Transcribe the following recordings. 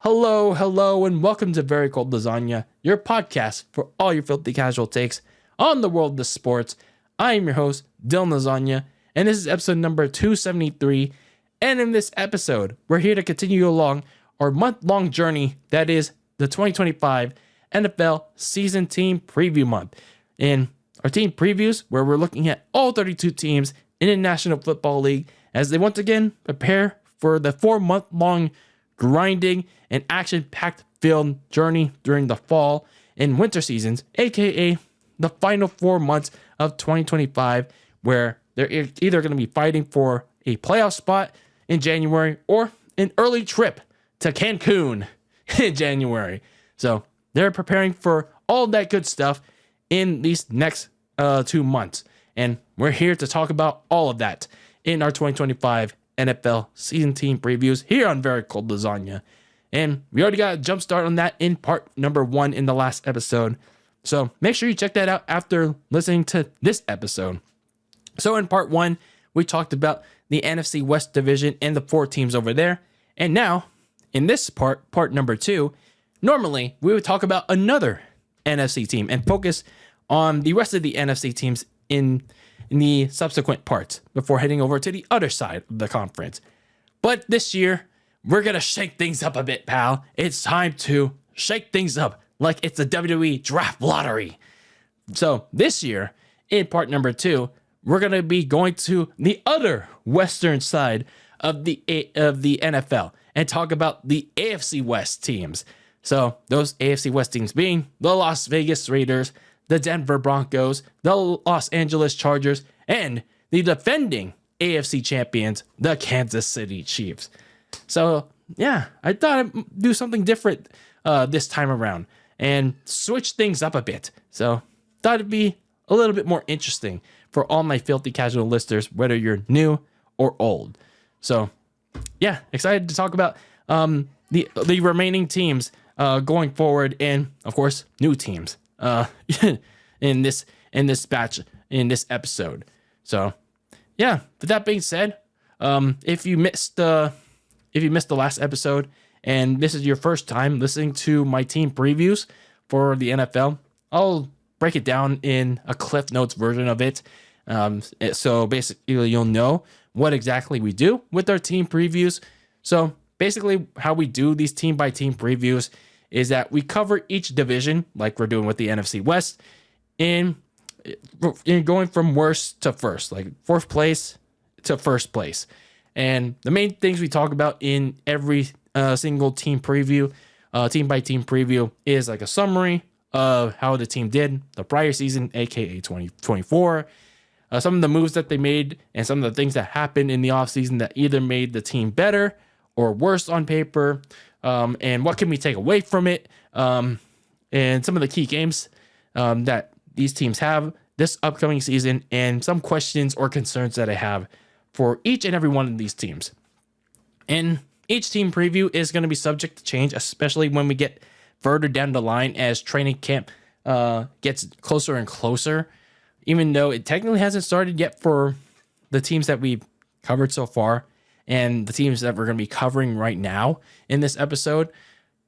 Hello, and welcome to Very Cold Lasagna, your podcast for all your filthy casual takes on the world of sports. I am your host, Dylan Lasagna, and this is episode number 273. And in this episode, we're here to continue along our month-long journey that is the 2025 NFL Season Team Preview Month. In our team previews, where we're looking at all 32 teams in the National Football League as they once again prepare for the 4-month-long grinding and action-packed filled journey during the fall and winter seasons, aka the final 4 months of 2025, where they're either going to be fighting for a playoff spot in January or an early trip to Cancun in January. So they're preparing for all that good stuff in these next 2 months. And we're here to talk about all of that in our 2025 NFL season team previews here on Very Cold Lasagna. And we already got a jump start on that in part number 1 in the last episode. So make sure you check that out after listening to this episode. So in part 1, we talked about the NFC West division and the 4 teams over there. And now, in this part number 2, normally we would talk about another NFC team and focus on the rest of the NFC teams in the subsequent parts before heading over to the other side of the conference. But this year, we're going to shake things up a bit, pal. It's time to shake things up like it's a WWE draft lottery. So this year, in part number 2, we're going to be going to the other western side of the NFL and talk about the AFC West teams. So those AFC West teams being the Las Vegas Raiders, the Denver Broncos, the Los Angeles Chargers, and the defending AFC champions, the Kansas City Chiefs. So, yeah, I thought I'd do something different this time around and switch things up a bit. So, thought it'd be a little bit more interesting for all my filthy casual listeners, whether you're new or old. So, yeah, excited to talk about the remaining teams going forward, and of course, new teams in this episode. So, yeah. With that being said, if you missed the last episode and this is your first time listening to my team previews for the NFL, I'll break it down in a Cliff Notes version of it. So basically, you'll know what exactly we do with our team previews. So basically, how we do these team by team previews is that we cover each division like we're doing with the NFC West in going from worst to first, like 4th place to 1st place. And the main things we talk about in every single team preview, team by team preview, is like a summary of how the team did the prior season, aka 2024, some of the moves that they made, and some of the things that happened in the offseason that either made the team better or worse on paper. And what can we take away from it? And some of the key games that these teams have this upcoming season, and some questions or concerns that I have for each and every one of these teams. And each team preview is going to be subject to change, especially when we get further down the line as training camp gets closer and closer, even though it technically hasn't started yet for the teams that we've covered so far and the teams that we're going to be covering right now in this episode.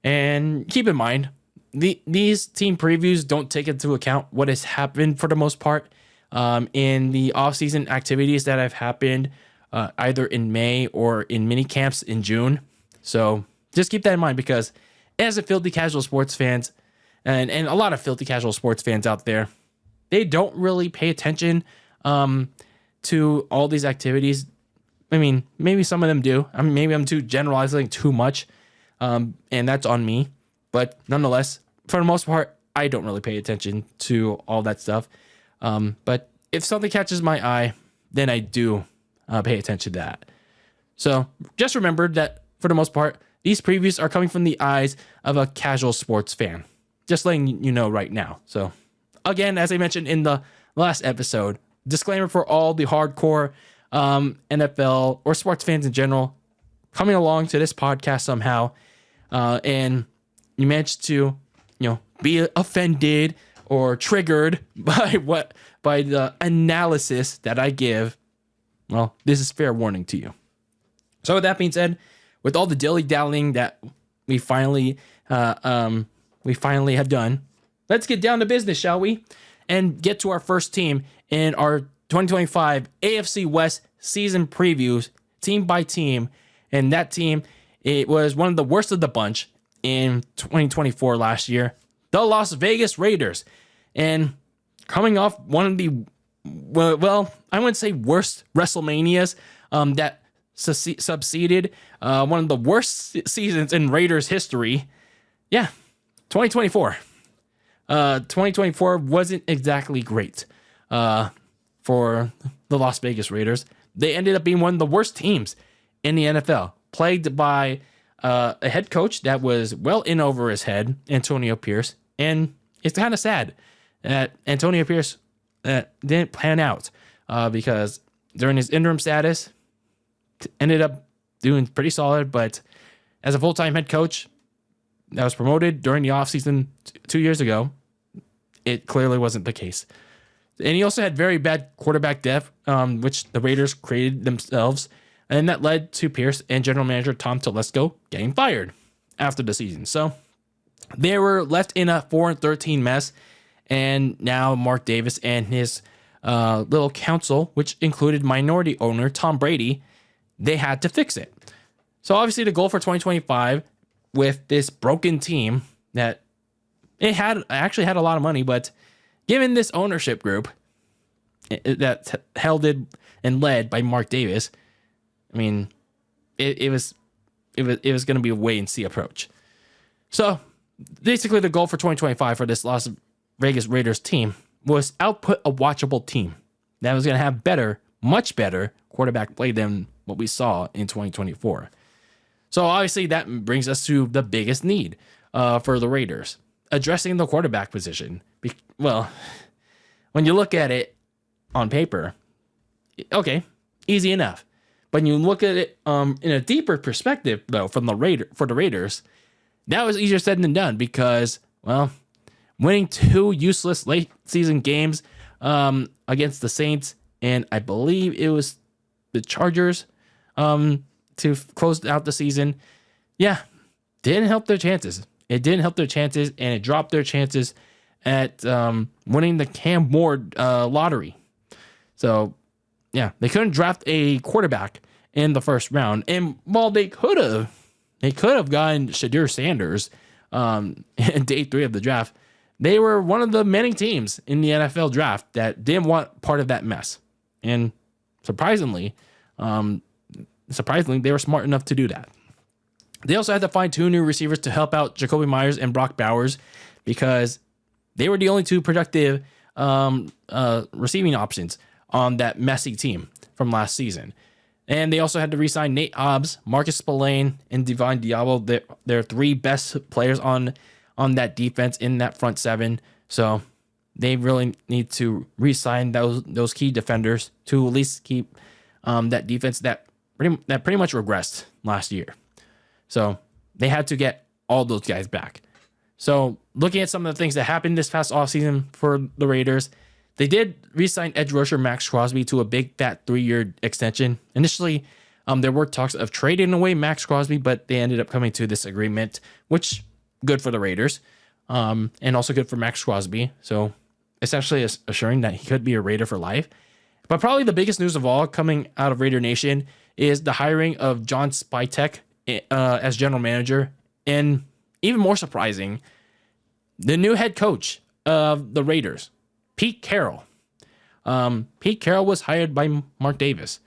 And keep in mind, these team previews don't take into account what has happened for the most part in the offseason activities that have happened either in May or in mini camps in June. So just keep that in mind, because as a filthy casual sports fans, and a lot of filthy casual sports fans out there, they don't really pay attention to all these activities. I mean, maybe some of them do. I mean, maybe I'm too generalizing too much, and that's on me. But nonetheless, for the most part, I don't really pay attention to all that stuff. But if something catches my eye, then I do pay attention to that. So just remember that for the most part, these previews are coming from the eyes of a casual sports fan. Just letting you know right now. So again, as I mentioned in the last episode, disclaimer for all the hardcore NFL or sports fans in general coming along to this podcast somehow, and you managed to, be offended or triggered by the analysis that I give. Well, this is fair warning to you. So with that being said, with all the dilly-dallying that we finally have done. Let's get down to business, shall we? And get to our first team in our 2025 AFC West season previews, team by team. And that team, it was one of the worst of the bunch in 2024 last year, the Las Vegas Raiders. And coming off one of the, well, I wouldn't say worst WrestleManias that succeeded one of the worst seasons in Raiders history. Yeah, 2024. 2024 wasn't exactly great for the Las Vegas Raiders. They ended up being one of the worst teams in the NFL, plagued by a head coach that was well in over his head, Antonio Pierce. And it's kind of sad that Antonio Pierce didn't pan out because during his interim status, ended up doing pretty solid. But as a full-time head coach that was promoted during the offseason 2 years ago, it clearly wasn't the case. And he also had very bad quarterback depth, which the Raiders created themselves. And that led to Pierce and general manager Tom Telesco getting fired after the season. So they were left in a 4-13 mess. And now Mark Davis and his little council, which included minority owner Tom Brady, they had to fix it. So obviously the goal for 2025 with this broken team that it actually had a lot of money, but given this ownership group that held it and led by Mark Davis, I mean, it was going to be a wait and see approach. So basically the goal for 2025 for this Las Vegas Raiders team was output a watchable team that was going to have much better quarterback play than what we saw in 2024. So obviously that brings us to the biggest need for the Raiders, addressing the quarterback position. Well, when you look at it on paper, okay, easy enough. But when you look at it in a deeper perspective, though, for the Raiders, that was easier said than done because, well, winning 2 useless late season games against the Saints and I believe it was the Chargers to close out the season, didn't help their chances. It didn't help their chances, and it dropped their chances at winning the Cam Ward lottery. So, they couldn't draft a quarterback in the first round. And while they could have gotten Shadir Sanders in day 3 of the draft, they were one of the many teams in the NFL draft that didn't want part of that mess. And surprisingly, they were smart enough to do that. They also had to find 2 new receivers to help out Jacoby Myers and Brock Bowers because they were the only 2 productive receiving options on that messy team from last season. And they also had to re-sign Nate Hobbs, Marcus Spillane, and Divine Diablo. They're 3 best players on that defense in that front 7. So they really need to re-sign those key defenders to at least keep that defense that pretty much regressed last year. So they had to get all those guys back. So looking at some of the things that happened this past offseason for the Raiders, they did re-sign edge rusher Max Crosby to a big fat 3-year extension. Initially, there were talks of trading away Max Crosby, but they ended up coming to this agreement, which good for the Raiders, and also good for Max Crosby. So essentially assuring that he could be a Raider for life. But probably the biggest news of all coming out of Raider Nation is the hiring of John Spytek as general manager. And even more surprising, the new head coach of the Raiders, Pete Carroll. Pete Carroll was hired by Mark Davis.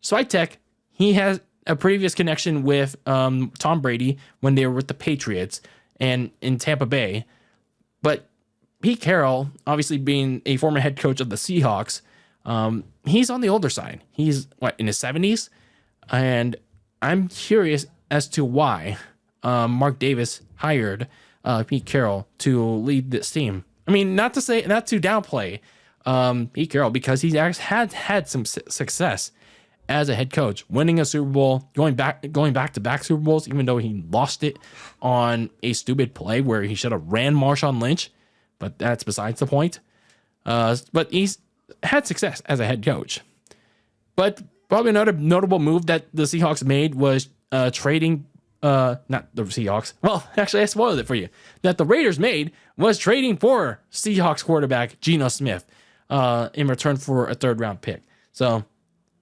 Spytek, he has a previous connection with Tom Brady when they were with the Patriots and in Tampa Bay. But Pete Carroll, obviously being a former head coach of the Seahawks, he's on the older side. He's in his 70s, and I'm curious as to why Mark Davis hired Pete Carroll to lead this team. I mean, not to downplay Pete Carroll, because he actually had some success as a head coach, winning a Super Bowl, going back to back Super Bowls, even though he lost it on a stupid play where he should have ran Marshawn Lynch, but that's besides the point. But he's had success as a head coach. But probably another notable move that the Seahawks made was trading not the Seahawks. Well, actually, I spoiled it for you. That the Raiders made was trading for Seahawks quarterback Geno Smith in return for a 3rd-round pick. So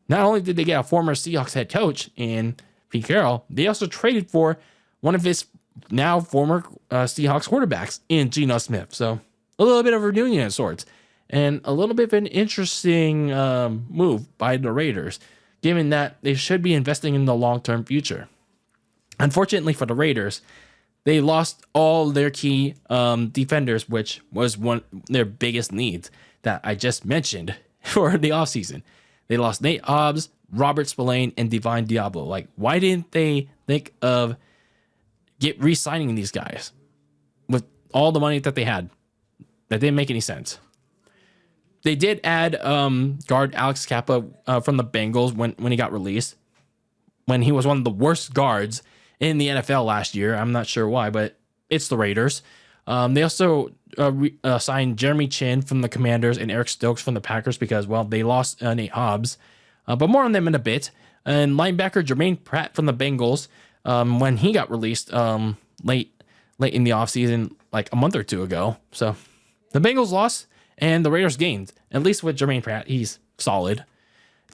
not only did they get a former Seahawks head coach in Pete Carroll, they also traded for one of his now former Seahawks quarterbacks in Geno Smith. So a little bit of a reunion of sorts, and a little bit of an interesting move by the Raiders, given that they should be investing in the long-term future. Unfortunately for the Raiders, they lost all their key defenders, which was one of their biggest needs that I just mentioned for the offseason. They lost Nate Hobbs, Robert Spillane, and Divine Diablo. Like, why didn't they think of re-signing these guys with all the money that they had? That didn't make any sense. They did add guard Alex Kappa from the Bengals when he got released, when he was one of the worst guards in the NFL last year. I'm not sure why, but it's the Raiders. They also signed Jeremy Chin from the Commanders and Eric Stokes from the Packers because, well, they lost Nate Hobbs. But more on them in a bit. And linebacker Jermaine Pratt from the Bengals, when he got released late in the offseason, like a month or two ago. So the Bengals lost and the Raiders gained. At least with Jermaine Pratt, he's solid.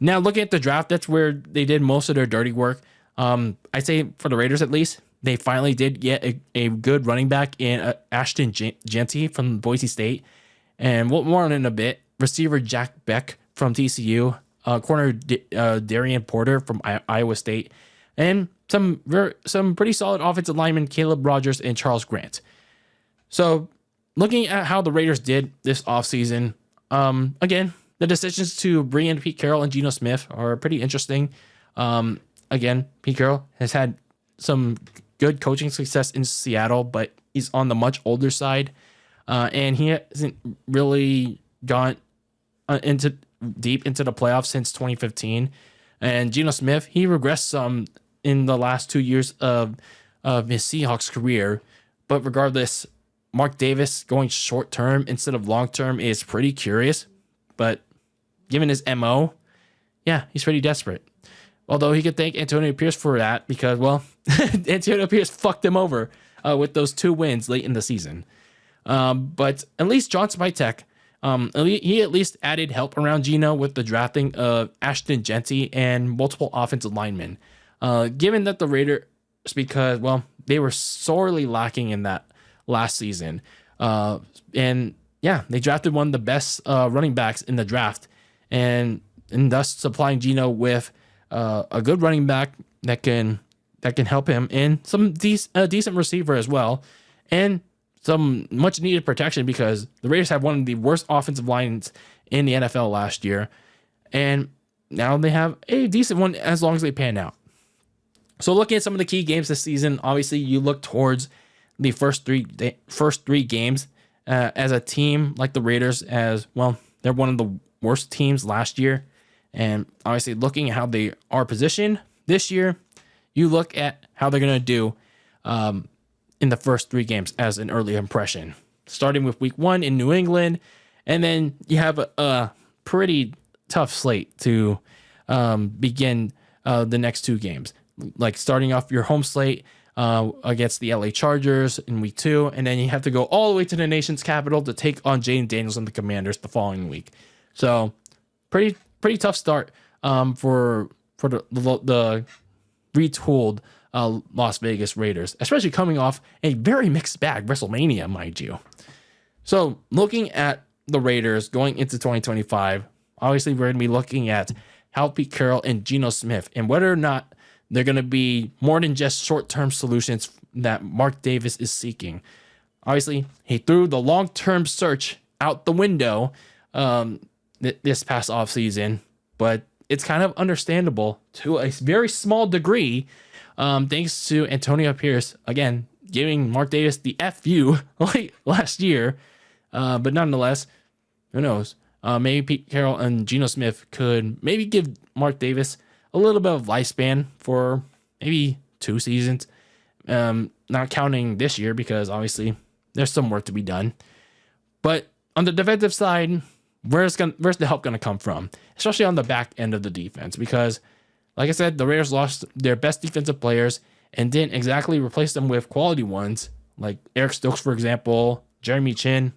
Now, looking at the draft, that's where they did most of their dirty work. I'd say for the Raiders, at least, they finally did get a good running back in Ashton Jeanty from Boise State. And we'll more on it in a bit. Receiver Jack Beck from TCU. Corner Darian Porter from Iowa State. And some pretty solid offensive linemen, Caleb Rogers and Charles Grant. So looking at how the Raiders did this offseason, again, the decisions to bring in Pete Carroll and Geno Smith are pretty interesting. Again, Pete Carroll has had some good coaching success in Seattle, but he's on the much older side. And he hasn't really gone deep into the playoffs since 2015. And Geno Smith, he regressed some in the last 2 years of his Seahawks career. But regardless, Mark Davis going short-term instead of long-term is pretty curious. But given his MO, yeah, he's pretty desperate. Although he could thank Antonio Pierce for that because, well, Antonio Pierce fucked him over with those 2 wins late in the season. But at least John Spytek, he at least added help around Geno with the drafting of Ashton Jeanty and multiple offensive linemen. Given that the Raiders, because, well, they were sorely lacking in that last season. And, yeah, they drafted one of the best running backs in the draft and thus supplying Geno with a good running back that can help him, and some decent receiver as well, and some much needed protection because the Raiders had one of the worst offensive lines in the NFL last year, and now they have a decent one as long as they pan out. So looking at some of the key games this season, obviously you look towards the first three games as a team like the Raiders, as well, they're one of the worst teams last year. And obviously looking at how they are positioned this year, you look at how they're going to do in the first 3 games as an early impression. Starting with week 1 in New England, and then you have a pretty tough slate to begin the next 2 games. Like starting off your home slate against the LA Chargers in week 2, and then you have to go all the way to the nation's capital to take on Jaden Daniels and the Commanders the following week. So pretty tough start for the retooled Las Vegas Raiders, especially coming off a very mixed bag WrestleMania, mind you. So looking at the Raiders going into 2025, obviously we're going to be looking at how Pete Carroll and Geno Smith and whether or not they're going to be more than just short-term solutions that Mark Davis is seeking. Obviously, he threw the long-term search out the window this past offseason, but it's kind of understandable to a very small degree, thanks to Antonio Pierce, again, giving Mark Davis the FU late last year. But nonetheless, who knows? Maybe Pete Carroll and Geno Smith could maybe give Mark Davis a little bit of lifespan for maybe 2 seasons, not counting this year because obviously there's some work to be done. But on the defensive side, where's the help going to come from, especially on the back end of the defense? Because, like I said, the Raiders lost their best defensive players and didn't exactly replace them with quality ones like Eric Stokes, for example, Jeremy Chin.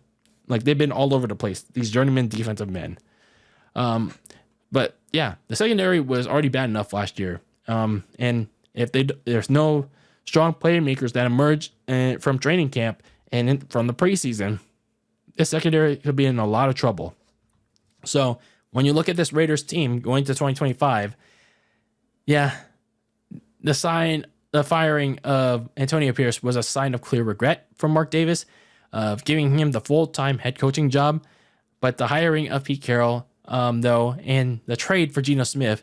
Like, they've been all over the place, these journeyman defensive men. But yeah, the secondary was already bad enough last year. And if there's no strong playmakers that emerge from training camp and from the preseason, this secondary could be in a lot of trouble. So when you look at this Raiders team going to 2025, yeah, the firing of Antonio Pierce was a sign of clear regret from Mark Davis of giving him the full-time head coaching job. But the hiring of Pete Carroll, though, and the trade for Geno Smith,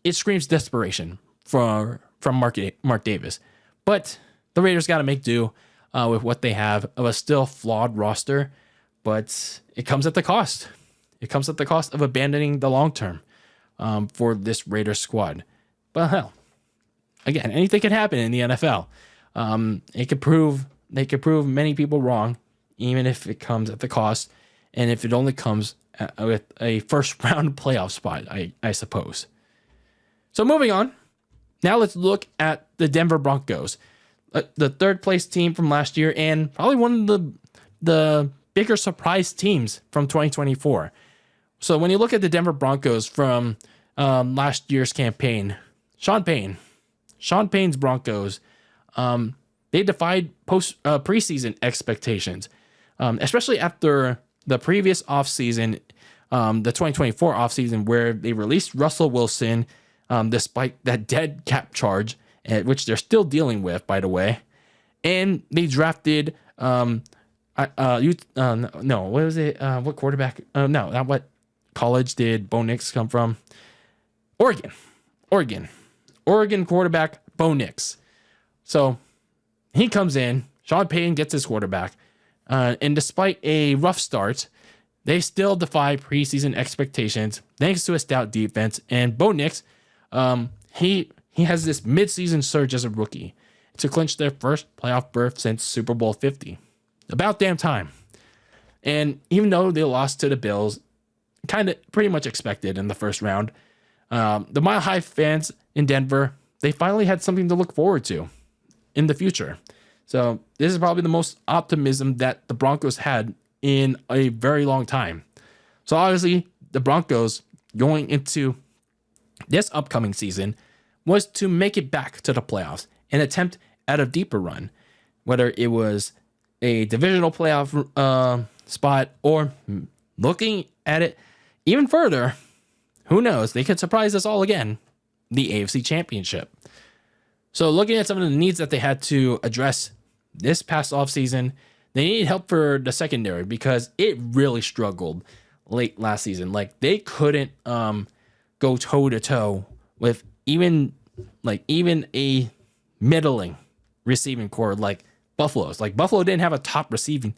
it screams desperation from Mark Davis. But the Raiders got to make do with what they have of a still flawed roster. But it comes at the cost. It comes at the cost of abandoning the long term for this Raiders squad. But hell, again, anything can happen in the NFL. They could prove many people wrong, even if it comes at the cost, and if it only comes with a first round playoff spot, I suppose. So moving on, now let's look at the Denver Broncos, the third place team from last year, and probably one of the bigger surprise teams from 2024. So when you look at the Denver Broncos from last year's campaign, Sean Payne's Broncos, they defied preseason expectations, especially after the previous offseason, the 2024 offseason, where they released Russell Wilson despite that dead cap charge, which they're still dealing with, by the way. And they drafted, what was it? What quarterback? No, not what college did Bo Nix come from? Oregon quarterback Bo Nix. So he comes in, Sean Payton gets his quarterback, and despite a rough start, they still defy preseason expectations thanks to a stout defense. And Bo Nix, he has this midseason surge as a rookie to clinch their first playoff berth since Super Bowl 50. About damn time. And even though they lost to the Bills, kind of pretty much expected in the first round, the Mile High fans in Denver, they finally had something to look forward to in the future. So this is probably the most optimism that the Broncos had in a very long time. So obviously, the Broncos going into this upcoming season was to make it back to the playoffs and attempt at a deeper run, whether it was a divisional playoff spot or looking at it even further, who knows, they could surprise us all again, the AFC Championship. So looking at some of the needs that they had to address this past offseason, they needed help for the secondary because it really struggled late last season. Like, they couldn't go toe-to-toe with even a middling receiving core like Buffalo's. Like, Buffalo didn't have a top receiver,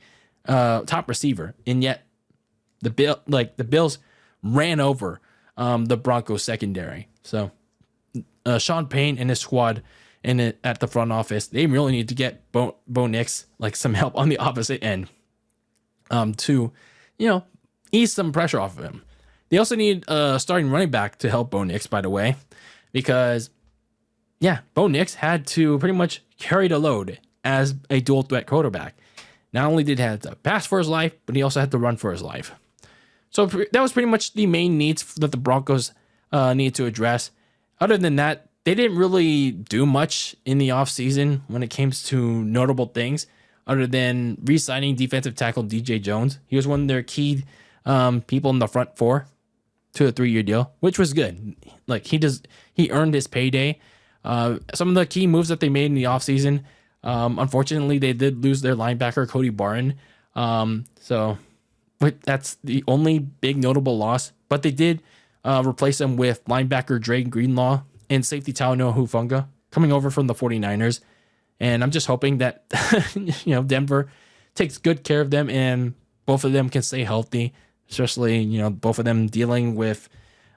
and yet the Bills ran over the Broncos secondary. So Sean Payne and his squad at the front office, they really need to get Bo Nix like some help on the opposite end to ease some pressure off of him. They also need a starting running back to help Bo Nix, by the way, because Bo Nix had to pretty much carry the load as a dual threat quarterback. Not only did he have to pass for his life, but he also had to run for his life. So that was pretty much the main needs that the Broncos needed to address. Other than that, they didn't really do much in the offseason when it came to notable things, other than re-signing defensive tackle DJ Jones. He was one of their key people in the front four to a 3-year deal, which was good. Like, he earned his payday. Some of the key moves that they made in the offseason, unfortunately, they did lose their linebacker, Cody Barton. But that's the only big notable loss. But they did replace him with linebacker Dre Greenlaw and safety Talanoa Hufanga coming over from the 49ers. And I'm just hoping that Denver takes good care of them and both of them can stay healthy, especially both of them dealing with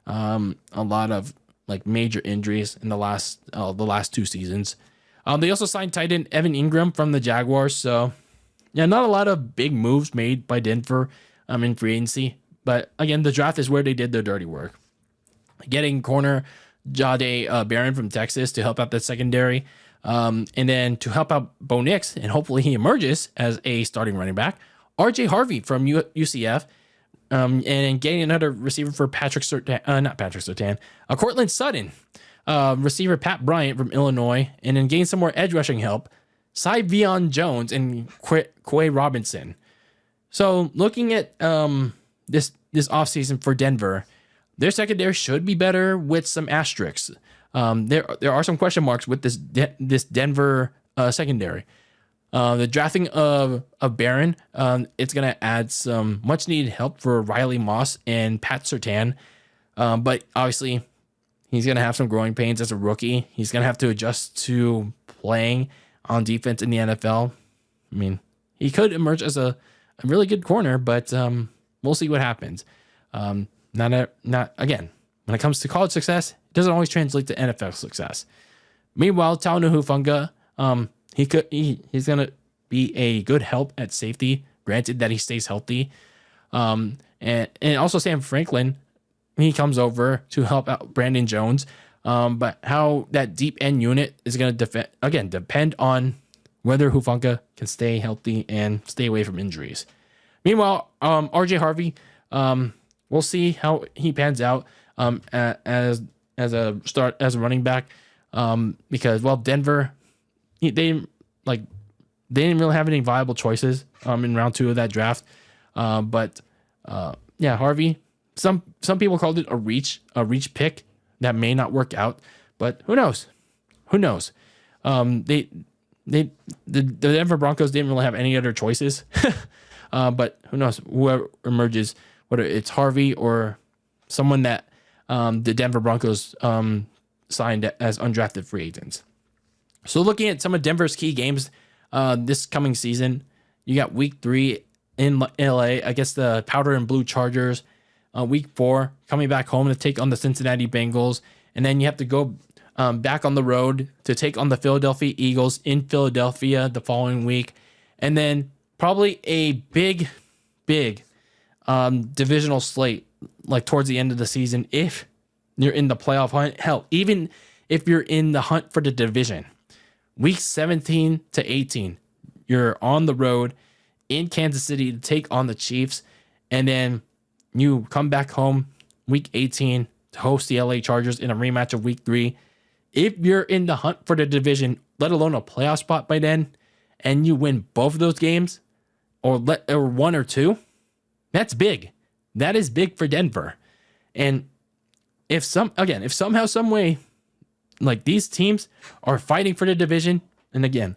a lot of like major injuries in the last 2 seasons. They also signed tight end Evan Ingram from the Jaguars. So not a lot of big moves made by Denver in free agency. But again, the draft is where they did their dirty work. Getting corner Jahdae Barron from Texas to help out the secondary. And then to help out Bo Nix, and hopefully he emerges as a starting running back, RJ Harvey from UCF, and getting another receiver for Cortland Sutton, receiver Pat Bryant from Illinois, and then getting some more edge rushing help, Syvion Jones and Quay Robinson. So looking at this offseason for Denver, their secondary should be better with some asterisks. There are some question marks with this Denver secondary. The drafting of Barron, it's going to add some much needed help for Riley Moss and Pat Surtain. But obviously, he's going to have some growing pains as a rookie. He's going to have to adjust to playing on defense in the NFL. I mean, he could emerge as a really good corner, but we'll see what happens. Again, when it comes to college success, it doesn't always translate to NFL success. Meanwhile, Talanoa Hufanga, he's going to be a good help at safety, granted that he stays healthy. And also Sam Franklin, he comes over to help out Brandon Jones. But how that deep end unit is going to depend on whether Hufanga can stay healthy and stay away from injuries. Meanwhile, RJ Harvey, we'll see how he pans out as a running back. Because Denver, they didn't really have any viable choices in round 2 of that draft. But Harvey, some people called it a reach pick that may not work out, but who knows? The Denver Broncos didn't really have any other choices. But who knows? Whoever emerges, whether it's Harvey or someone that the Denver Broncos signed as undrafted free agents. So looking at some of Denver's key games this coming season, you got week 3 in LA against the Powder and Blue Chargers. Week 4 coming back home to take on the Cincinnati Bengals, and then you have to go back on the road to take on the Philadelphia Eagles in Philadelphia the following week, and then probably a big divisional slate like towards the end of the season if you're in the playoff hunt. Hell, even if you're in the hunt for the division, week 17 to 18, you're on the road in Kansas City to take on the Chiefs, and then you come back home week 18 to host the LA Chargers in a rematch of week 3. If you're in the hunt for the division, let alone a playoff spot by then, and you win both of those games, or one or two, that's big. That is big for Denver. And if somehow, some way, like these teams are fighting for the division, and again,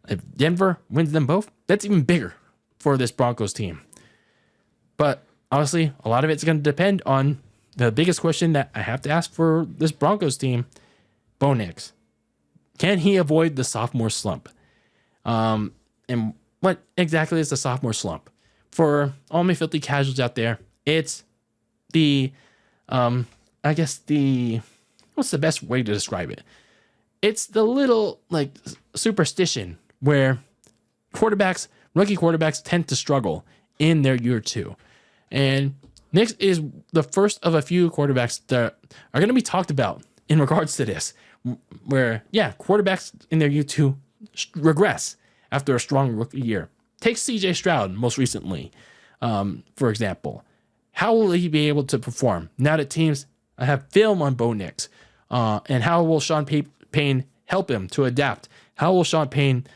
if Denver wins them both, that's even bigger for this Broncos team. But honestly, a lot of it's going to depend on the biggest question that I have to ask for this Broncos team, Bo Nix. Can he avoid the sophomore slump? And what exactly is the sophomore slump? For all my filthy casuals out there, it's what's the best way to describe it? It's the little superstition where rookie quarterbacks tend to struggle in their year 2. And Nix is the first of a few quarterbacks that are going to be talked about in regards to this, where, quarterbacks in their year 2 regress after a strong rookie year. Take CJ Stroud most recently, for example. How will he be able to perform now that teams have film on Bo Nix? And how will Sean Payne help him to adapt? How will Sean Payne,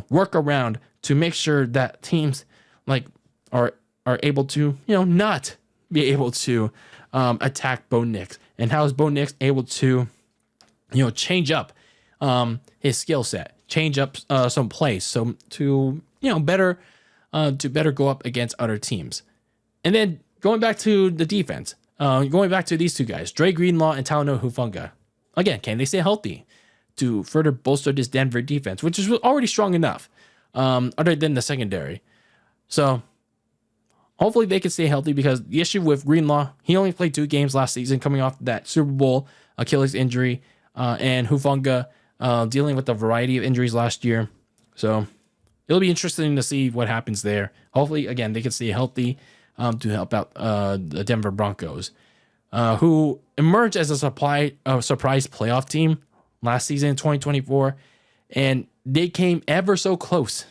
work around to make sure that teams are able to, not be able to attack Bo Nix? And how is Bo Nix able to, change up his skill set, change up some plays, so to better go up against other teams? And then going back to the defense, going back to these two guys, Dre Greenlaw and Talanoa Hufanga. Again, can they stay healthy to further bolster this Denver defense, which is already strong enough, other than the secondary? So hopefully they can stay healthy, because the issue with Greenlaw, he only played 2 games last season coming off that Super Bowl Achilles injury, and Hufanga dealing with a variety of injuries last year. So it'll be interesting to see what happens there. Hopefully, again, they can stay healthy to help out the Denver Broncos, who emerged as a surprise playoff team last season in 2024. And they came ever so close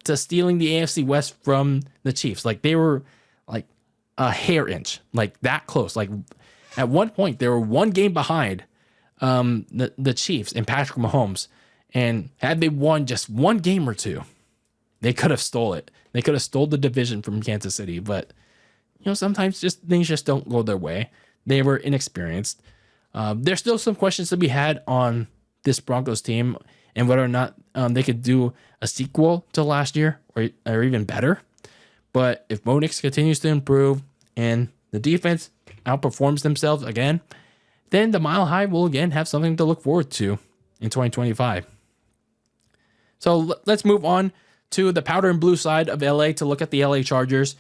to stealing the AFC West from the Chiefs. Like they were like a hair inch, like that close. Like at one point they were one game behind the Chiefs and Patrick Mahomes. And had they won just one game or two, they could have stole it. They could have stole the division from Kansas City. But sometimes things just don't go their way. They were inexperienced. There's still some questions to be had on this Broncos team and whether or not they could do a sequel to last year or even better. But if Bo Nix continues to improve and the defense outperforms themselves again, then the Mile High will again have something to look forward to in 2025. So let's move on to the powder and blue side of LA to look at the LA Chargers.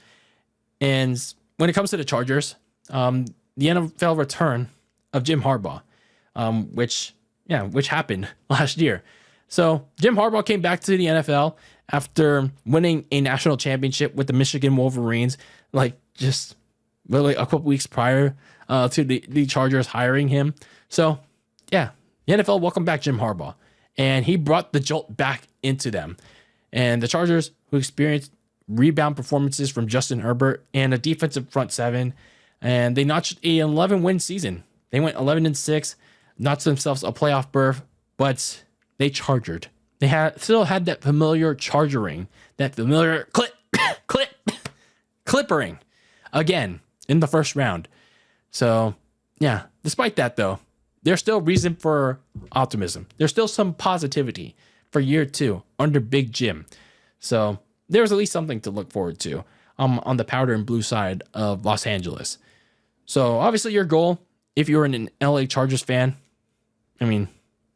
And when it comes to the Chargers, the NFL return of Jim Harbaugh, which happened last year. So Jim Harbaugh came back to the NFL after winning a national championship with the Michigan Wolverines, like just really a couple weeks prior to the Chargers hiring him. So yeah, the NFL welcomed back Jim Harbaugh, and he brought the jolt back into them. And the Chargers, who experienced rebound performances from Justin Herbert and a defensive front seven, and they notched an 11-win season. They went 11-6, notched themselves a playoff berth, but they chargered. They still had that familiar chargering, that familiar clippering again in the first round. So yeah, despite that though, there's still reason for optimism. There's still some positivity for year two under Big Jim. So there's at least something to look forward to on the powder and blue side of Los Angeles. So obviously your goal, if you're an LA Chargers fan, I mean,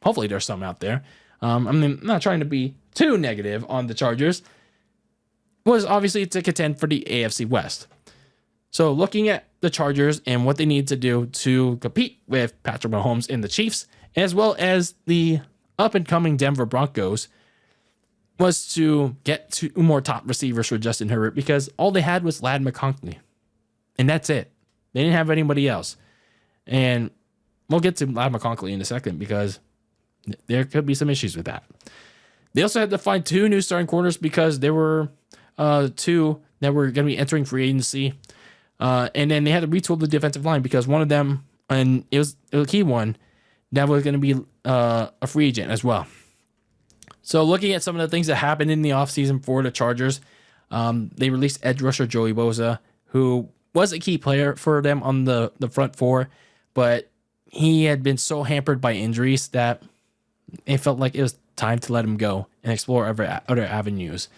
hopefully there's some out there. I'm not trying to be too negative on the Chargers, was obviously to contend for the AFC West. So looking at the Chargers and what they need to do to compete with Patrick Mahomes and the Chiefs, as well as the up-and-coming Denver Broncos, was to get two more top receivers for Justin Herbert, because all they had was Ladd McConkey. And that's it. They didn't have anybody else. And we'll get to Ladd McConkey in a second, because there could be some issues with that. They also had to find two new starting corners, because there were two that were going to be entering free agency. And then they had to retool the defensive line, because one of them, and it was a key one, that was going to be a free agent as well. So looking at some of the things that happened in the offseason for the Chargers, they released edge rusher Joey Bosa, who was a key player for them on the front four, but he had been so hampered by injuries that it felt like it was time to let him go and explore other avenues.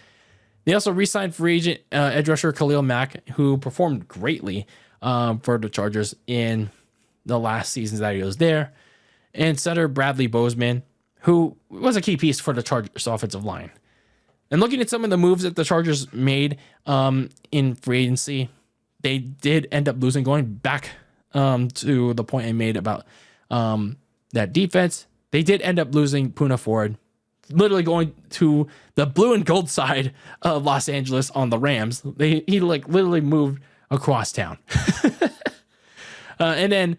They also re-signed free agent edge rusher Khalil Mack, who performed greatly for the Chargers in the last seasons that he was there, and center Bradley Bozeman, who was a key piece for the Chargers offensive line. And looking at some of the moves that the Chargers made in free agency, they did end up losing, going back to the point I made about that defense. They did end up losing Poona Ford, literally going to the blue and gold side of Los Angeles on the Rams. He literally moved across town. And then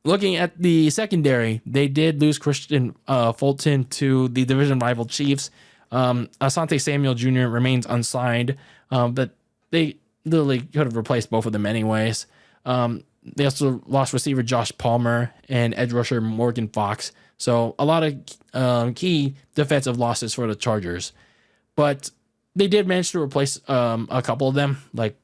looking at the secondary, they did lose Christian Fulton to the division rival Chiefs. Asante Samuel Jr. remains unsigned, but they literally could have replaced both of them anyways. They also lost receiver Josh Palmer and edge rusher Morgan Fox. So a lot of key defensive losses for the Chargers. But they did manage to replace a couple of them, like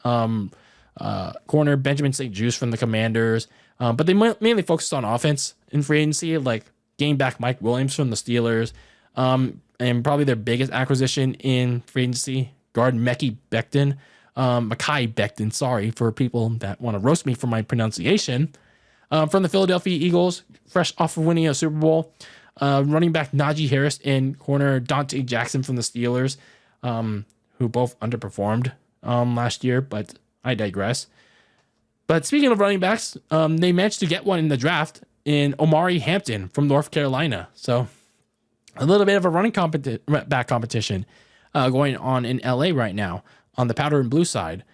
corner Benjamin St. Juste from the Commanders. But they mainly focused on offense in free agency, like getting back Mike Williams from the Steelers. And probably their biggest acquisition in free agency, guard Mekhi Becton, sorry for people that want to roast me for my pronunciation, from the Philadelphia Eagles, fresh off of winning a Super Bowl. Running back Najee Harris and corner Dante Jackson from the Steelers, who both underperformed last year, but I digress. But speaking of running backs, they managed to get one in the draft in Omari Hampton from North Carolina. So a little bit of a running back competition going on in LA right now on the powder and blue side.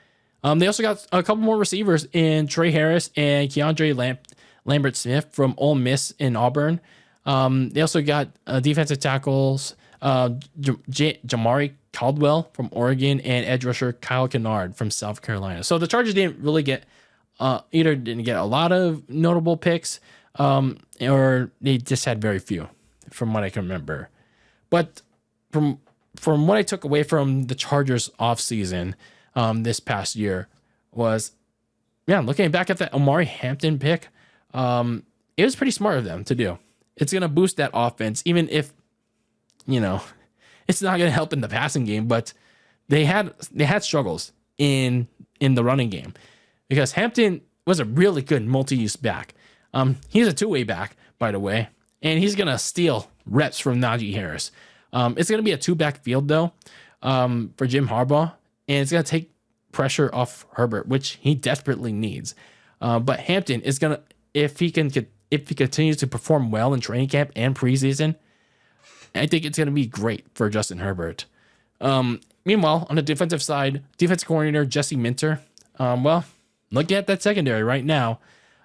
They also got a couple more receivers in Trey Harris and Keandre Lambert Smith from Ole Miss in Auburn. They also got defensive tackles, Jamari Caldwell from Oregon and edge rusher Kyle Kennard from South Carolina. So the Chargers didn't really get didn't get a lot of notable picks, or they just had very few, from what I can remember. But from what I took away from the Chargers offseason this past year was, looking back at that Omari Hampton pick, it was pretty smart of them to do. It's going to boost that offense, even if, it's not going to help in the passing game, but they had struggles in the running game because Hampton was a really good multi-use back. He's a two-way back, by the way, and he's going to steal reps from Najee Harris. It's going to be a two-back field, though, for Jim Harbaugh, and it's going to take pressure off Herbert, which he desperately needs. But Hampton is going to, if he continues to perform well in training camp and preseason, I think it's going to be great for Justin Herbert. Meanwhile, on the defensive side, defensive coordinator Jesse Minter, looking at that secondary right now,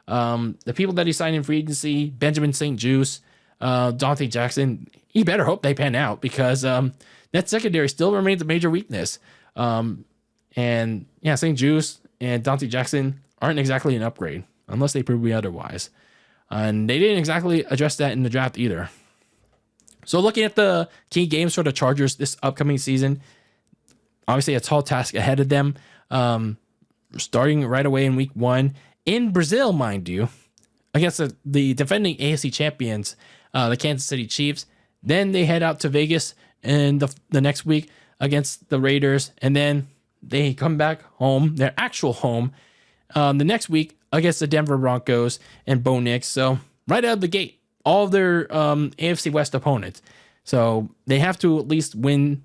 the people that he signed in free agency, Benjamin St-Juste, Dante Jackson, you better hope they pan out because that secondary still remains a major weakness. St-Juste and Dante Jackson aren't exactly an upgrade unless they prove me otherwise. And they didn't exactly address that in the draft either. So looking at the key games for the Chargers this upcoming season, obviously a tall task ahead of them. Starting right away in week 1 in Brazil, mind you, against the defending AFC champions, the Kansas City Chiefs. Then they head out to Vegas in the next week against the Raiders. And then they come back home, their actual home, the next week against the Denver Broncos and Bo Nix. So right out of the gate, all of their AFC West opponents. So they have to at least win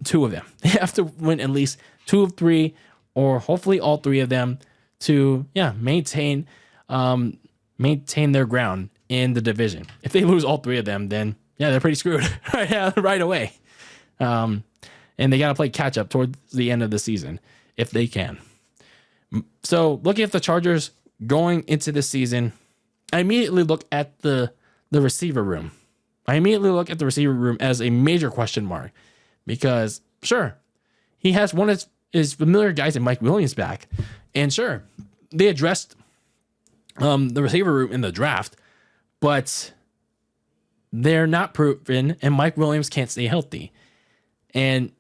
2 of them. They have to win at least 2 of 3, or hopefully all 3 of them to maintain their ground in the division. If they lose all 3 of them, then they're pretty screwed right away. And they got to play catch up towards the end of the season if they can. So looking at the Chargers going into the season, I immediately look at the receiver room. I immediately look at the receiver room as a major question mark because, sure, he has one of his familiar guys in Mike Williams back. And sure, they addressed the receiver room in the draft, but they're not proven, and Mike Williams can't stay healthy. And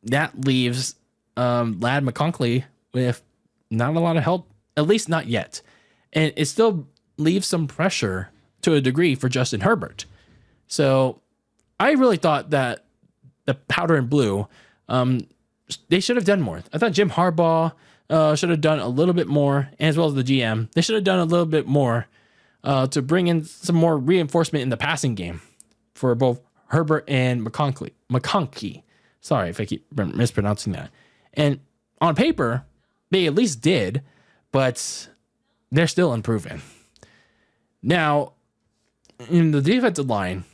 that leaves Ladd McConkey with not a lot of help, at least not yet. And it still leaves some pressure to a degree for Justin Herbert. So I really thought that the powder and blue, they should have done more. I thought Jim Harbaugh should have done a little bit more, as well as the GM. They should have done a little bit more to bring in some more reinforcement in the passing game for both Herbert and McConkey. Sorry if I keep mispronouncing that. And on paper, they at least did, but they're still unproven. Now, in the defensive line,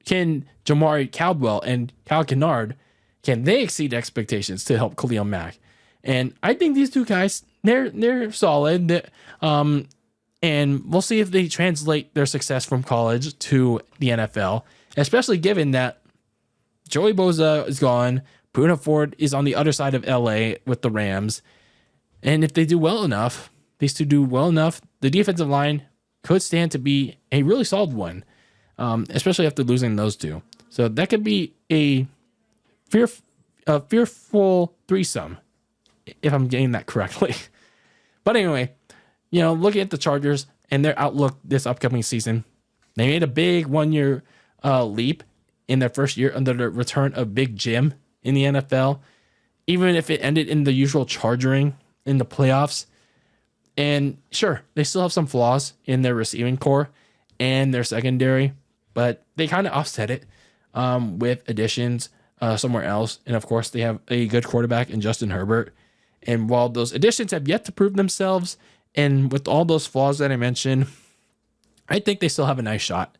can Jamari Caldwell and Kyle Kennard, can they exceed expectations to help Khalil Mack? And I think these 2 guys, they're solid. And we'll see if they translate their success from college to the NFL, especially given that Joey Bosa is gone. Poona Ford is on the other side of LA with the Rams. And if they do well enough, these 2 do well enough, the defensive line could stand to be a really solid one, especially after losing those 2. So that could be a fearful threesome, if I'm getting that correctly. But anyway, looking at the Chargers and their outlook this upcoming season, they made a big 1-year leap in their first year under the return of Big Jim in the NFL, even if it ended in the usual chargering in the playoffs. And sure, they still have some flaws in their receiving core and their secondary, but they kind of offset it with additions somewhere else. And of course, they have a good quarterback in Justin Herbert. And while those additions have yet to prove themselves, and with all those flaws that I mentioned, I think they still have a nice shot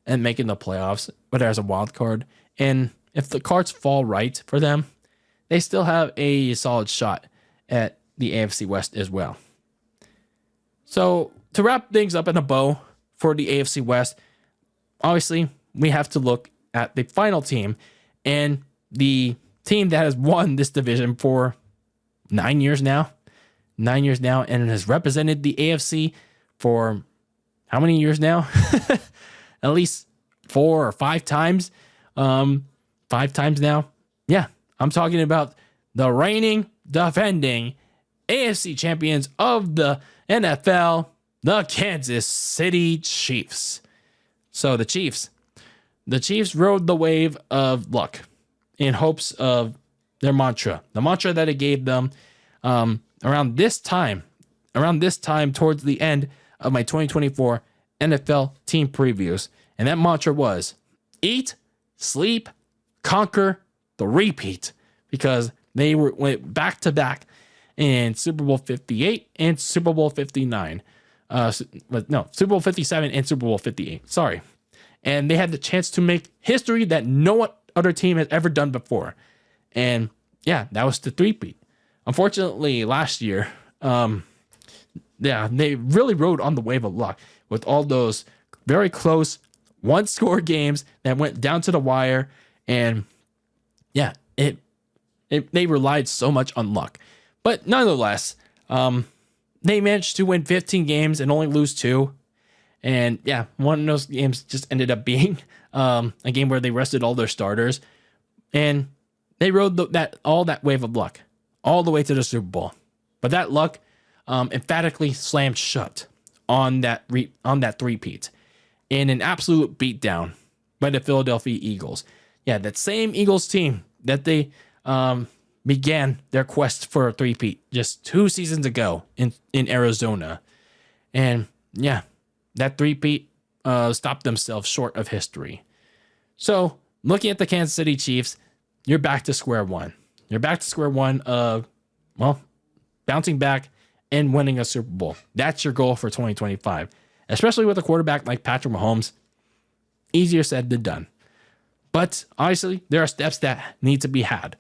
at making the playoffs, whether as a wild card. And if the cards fall right for them, they still have a solid shot at the AFC West as well. So to wrap things up in a bow for the AFC West, obviously, we have to look at the final team and the team that has won this division for 9 years now. 9 years now, and has represented the AFC for how many years now? At least 4 or 5 times. 5 times now. Yeah, I'm talking about the reigning, defending AFC champions of the NFL, the Kansas City Chiefs. So the Chiefs rode the wave of luck in hopes of their mantra. The mantra that it gave them around this time towards the end of my 2024 NFL team previews. And that mantra was eat, sleep, conquer, the repeat. Because they went back to back in Super Bowl 58 and Super Bowl 59. Super Bowl 57 and Super Bowl 58. Sorry. And they had the chance to make history that no other team has ever done before. And yeah, that was the three-peat. Unfortunately, last year, they really rode on the wave of luck with all those very close one-score games that went down to the wire. And yeah, they relied so much on luck. But nonetheless, they managed to win 15 games and only lose 2. And yeah, one of those games just ended up being a game where they rested all their starters. And they rode all that wave of luck all the way to the Super Bowl. But that luck emphatically slammed shut on that three-peat in an absolute beatdown by the Philadelphia Eagles. Yeah, that same Eagles team that they began their quest for a three-peat just 2 seasons ago in Arizona. And yeah, that three-peat stopped themselves short of history. So looking at the Kansas City Chiefs, you're back to square one. You're back to square one of, bouncing back and winning a Super Bowl. That's your goal for 2025, especially with a quarterback like Patrick Mahomes. Easier said than done. But obviously, there are steps that need to be had.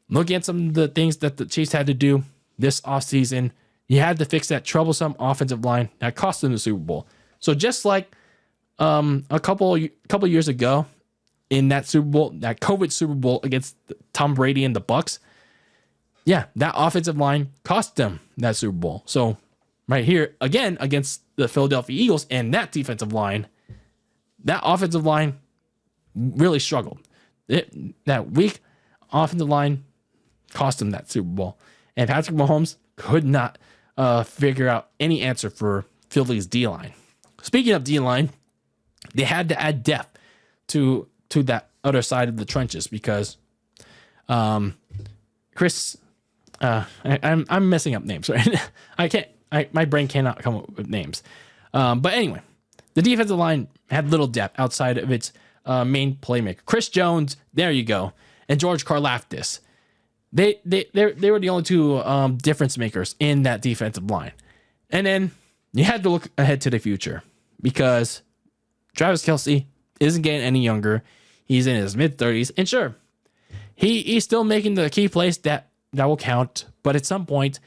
Looking at some of the things that the Chiefs had to do this offseason, you had to fix that troublesome offensive line that cost them the Super Bowl. So just like a couple years ago in that Super Bowl, that COVID Super Bowl against Tom Brady and the Bucs, yeah, that offensive line cost them that Super Bowl. So right here, again, against the Philadelphia Eagles and that defensive line, that offensive line really struggled. That weak offensive line cost them that Super Bowl. And Patrick Mahomes could not figure out any answer for Philly's D-line. Speaking of D-line, they had to add depth to that other side of the trenches because Chris... I'm messing up names, right? My brain cannot come up with names. But anyway, the defensive line had little depth outside of its main playmaker. Chris Jones, there you go, and George Karlaftis. They were the only 2 difference makers in that defensive line. And then you had to look ahead to the future because Travis Kelce isn't getting any younger. He's in his mid-30s, and sure, he's still making the key plays that will count. But at some point,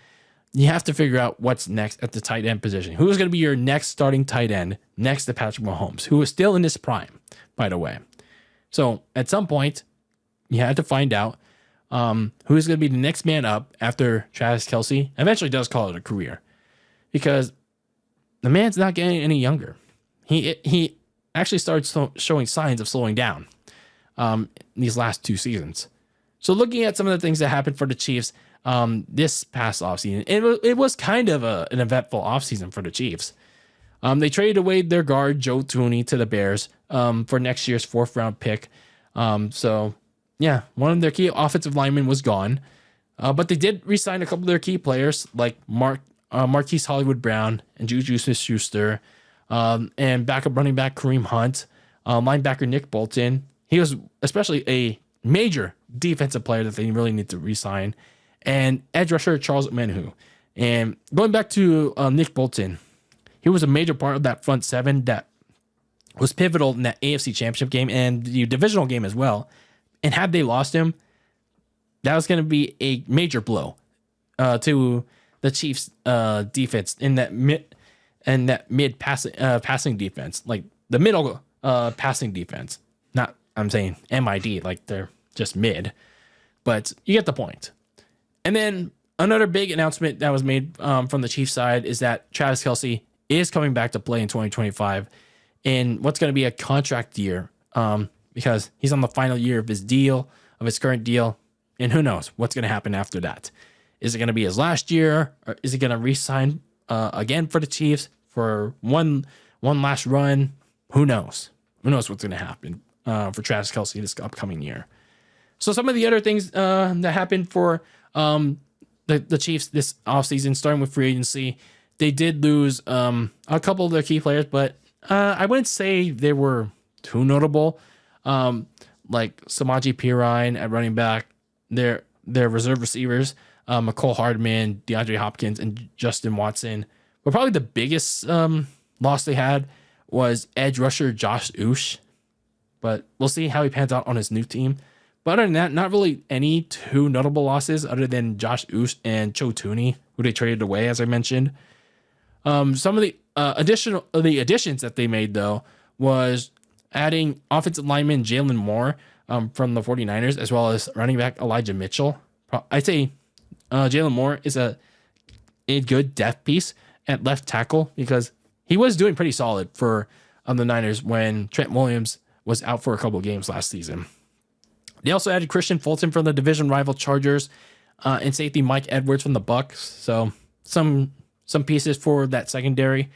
you have to figure out what's next at the tight end position. Who is going to be your next starting tight end next to Patrick Mahomes, who is still in his prime, by the way. So at some point, you had to find out who's going to be the next man up after Travis Kelce eventually does call it a career. Because the man's not getting any younger. He actually started showing signs of slowing down these last 2 seasons. So looking at some of the things that happened for the Chiefs this past offseason, it was kind of an eventful offseason for the Chiefs. They traded away their guard, Joe Thuney, to the Bears for next year's 4th-round pick. So, yeah, one of their key offensive linemen was gone. But they did re-sign a couple of their key players like Marquise Hollywood Brown and Juju Smith-Schuster, and backup running back Kareem Hunt, linebacker Nick Bolton. He was especially a major defensive player that they really need to re-sign, and edge rusher Charles Omenihu. And going back to Nick Bolton, he was a major part of that front 7 that was pivotal in that AFC Championship game and the divisional game as well. And had they lost him, that was going to be a major blow to the Chiefs' defense in that mid passing defense, like the middle passing defense. Not, I'm saying MID, like they're just mid, but you get the point. And then another big announcement that was made from the Chiefs side is that Travis Kelce is coming back to play in 2025 in what's going to be a contract year, because he's on the final year of his current deal. And who knows what's going to happen after that? Is it going to be his last year, or is he going to re-sign again for the Chiefs for one last run? Who knows? Who knows what's going to happen for Travis Kelce this upcoming year? So some of the other things that happened for the Chiefs this offseason, starting with free agency, they did lose a couple of their key players, but I wouldn't say they were too notable. Like Samaje Perine at running back, their reserve receivers, McCole Hardman, DeAndre Hopkins, and Justin Watson. But probably the biggest loss they had was edge rusher Josh Uche. But we'll see how he pans out on his new team. But other than that, not really any too notable losses other than Josh Uche and Joe Tooney, who they traded away, as I mentioned. Some of the additions that they made, though, was adding offensive lineman Jalen Moore from the 49ers, as well as running back Elijah Mitchell. I'd say Jalen Moore is a good depth piece at left tackle because he was doing pretty solid for the Niners when Trent Williams was out for a couple of games last season. They also added Christian Fulton from the division rival Chargers and safety Mike Edwards from the Bucs. So some pieces for that secondary.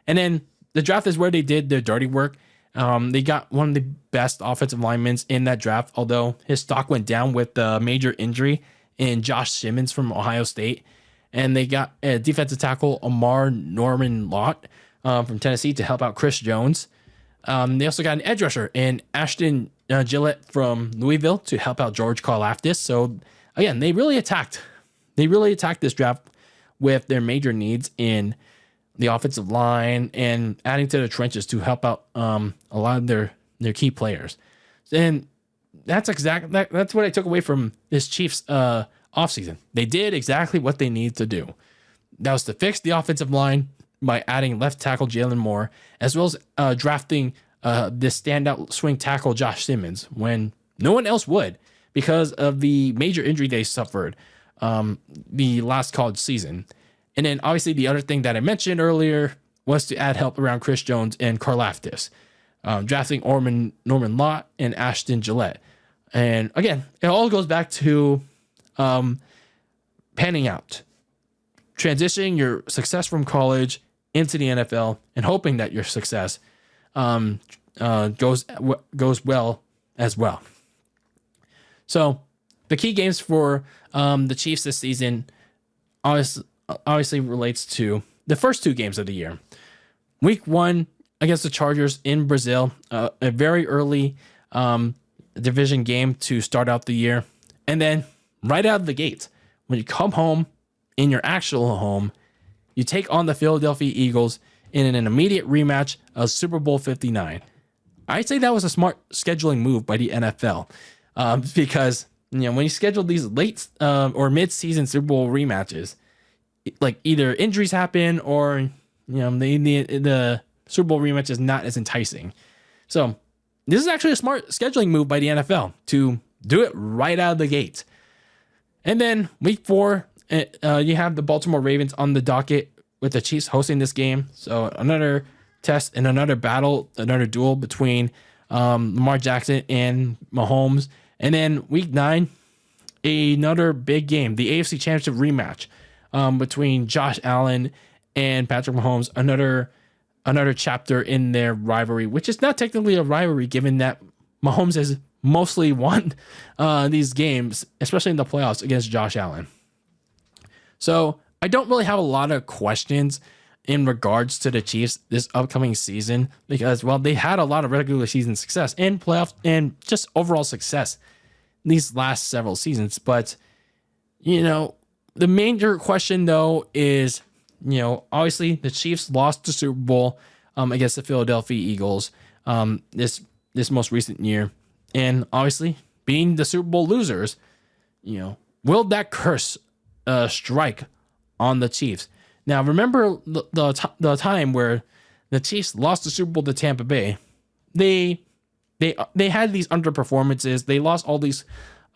And then the draft is where they did their dirty work. They got one of the best offensive linemen in that draft, although his stock went down with the major injury in Josh Simmons from Ohio State. And they got a defensive tackle, Amar Norman Lott from Tennessee, to help out Chris Jones. They also got an edge rusher in Ashton Gillette from Louisville to help out George Karlaftis. So again, they really attacked this draft with their major needs in the offensive line and adding to the trenches to help out a lot of their key players. And that's what I took away from this Chiefs offseason. They did exactly what they needed to do. That was to fix the offensive line by adding left tackle Jalen Moore, as well as drafting this standout swing tackle Josh Simmons when no one else would because of the major injury they suffered the last college season. And then obviously the other thing that I mentioned earlier was to add help around Chris Jones and Karlaftis, drafting Norman Lott and Ashton Gillette. And again, it all goes back to panning out, transitioning your success from college into the NFL and hoping that your success goes well as well. So the key games for the Chiefs this season obviously relates to the first two games of the year. Week 1 against the Chargers in Brazil, a very early division game to start out the year. And then right out of the gate, when you come home in your actual home, you take on the Philadelphia Eagles in an immediate rematch of Super Bowl 59. I'd say that was a smart scheduling move by the NFL because when you schedule these late or mid-season Super Bowl rematches, like either injuries happen or the Super Bowl rematch is not as enticing. So this is actually a smart scheduling move by the NFL to do it right out of the gate. And then week 4, you have the Baltimore Ravens on the docket with the Chiefs hosting this game. So another test and another battle, another duel between Lamar Jackson and Mahomes. And then week 9, another big game, the AFC Championship rematch between Josh Allen and Patrick Mahomes. Another chapter in their rivalry, which is not technically a rivalry given that Mahomes has mostly won these games, especially in the playoffs against Josh Allen. So I don't really have a lot of questions in regards to the Chiefs this upcoming season because, well, they had a lot of regular season success and playoff and just overall success these last several seasons. But, the major question, though, is, obviously the Chiefs lost the Super Bowl against the Philadelphia Eagles this most recent year. And obviously, being the Super Bowl losers, will that curse strike on the Chiefs? Now, remember the time where the Chiefs lost the Super Bowl to Tampa Bay. they had these underperformances. They lost all these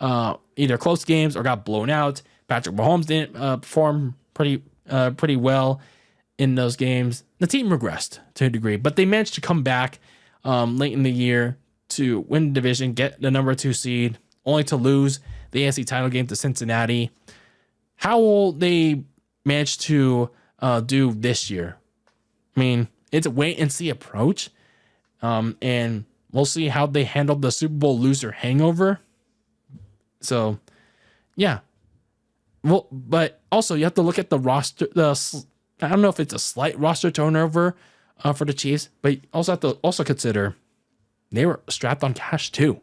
either close games or got blown out. Patrick Mahomes didn't perform pretty well in those games. The team regressed to a degree, but they managed to come back late in the year to win the division, get the number 2 seed, only to lose the AFC title game to Cincinnati. How will they manage to do this year? I mean, it's a wait and see approach, and we'll see how they handle the Super Bowl loser hangover. So, yeah. Well, but also you have to look at the roster. I don't know if it's a slight roster turnover for the Chiefs, but you also have to also consider they were strapped on cash too.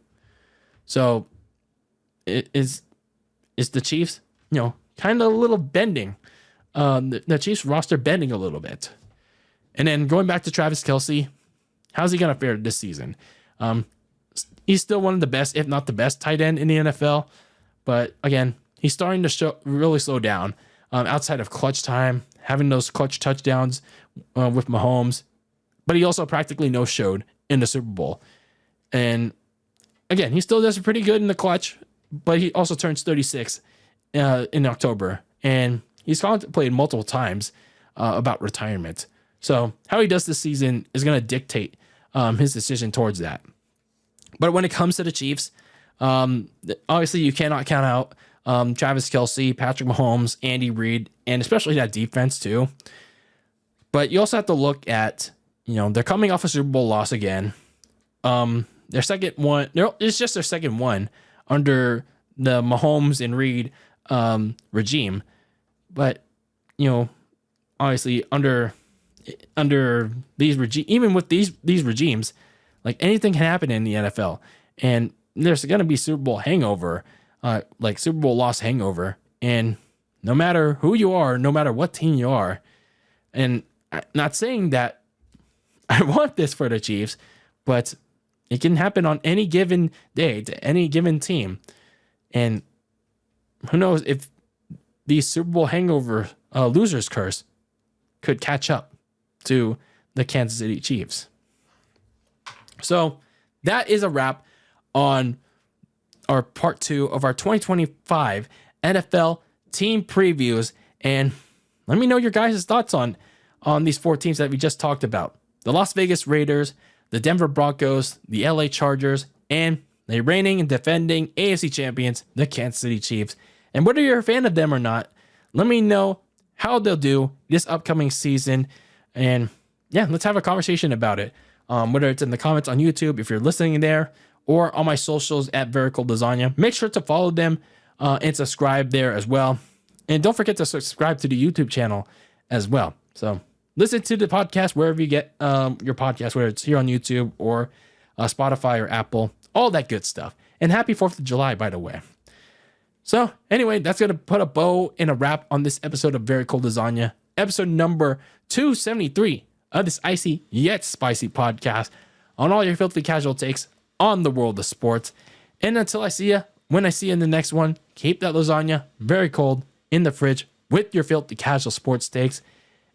So, is the Chiefs, kind of a little bending, the Chiefs roster bending a little bit. And then going back to Travis Kelce, how's he going to fare this season? He's still one of the best, if not the best, tight end in the NFL. But again, he's starting to really slow down outside of clutch time, having those clutch touchdowns with Mahomes. But he also practically no-showed in the Super Bowl. And again, he still does pretty good in the clutch, but he also turns 36 in October. And he's contemplated multiple times about retirement. So how he does this season is going to dictate his decision towards that. But when it comes to the Chiefs, obviously you cannot count out Travis Kelce, Patrick Mahomes, Andy Reid, and especially that defense too. But you also have to look at, they're coming off a Super Bowl loss again. Their second one, it's just their second one under the Mahomes and Reid regime. But, obviously under these even with these regimes, like anything can happen in the NFL, and there's going to be Super Bowl hangover, like Super Bowl loss hangover. And no matter who you are, no matter what team you are, and I'm not saying that I want this for the Chiefs, but it can happen on any given day to any given team. And who knows if the Super Bowl hangover losers curse could catch up to the Kansas City Chiefs. So that is a wrap on our part 2 of our 2025 NFL team previews. And let me know your guys' thoughts on these 4 teams that we just talked about. The Las Vegas Raiders, the Denver Broncos, the LA Chargers, and the reigning and defending AFC champions, the Kansas City Chiefs. And whether you're a fan of them or not, let me know how they'll do this upcoming season. And yeah, let's have a conversation about it. Whether it's in the comments on YouTube, if you're listening there, or on my socials at Very Cold Lasagna. Make sure to follow them and subscribe there as well. And don't forget to subscribe to the YouTube channel as well. So listen to the podcast wherever you get your podcast, whether it's here on YouTube or Spotify or Apple, all that good stuff. And happy 4th of July, by the way. So anyway, that's going to put a bow and a wrap on this episode of Very Cold Lasagna, episode number 273 of this icy yet spicy podcast on all your filthy casual takes on the world of sports. And until I see you, when I see you in the next one, keep that lasagna very cold in the fridge with your filthy casual sports takes.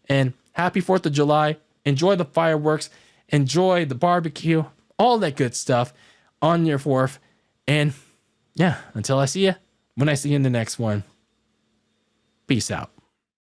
And happy 4th of July. Enjoy the fireworks. Enjoy the barbecue. All that good stuff on your 4th. And yeah, until I see you, when I see you in the next one, peace out.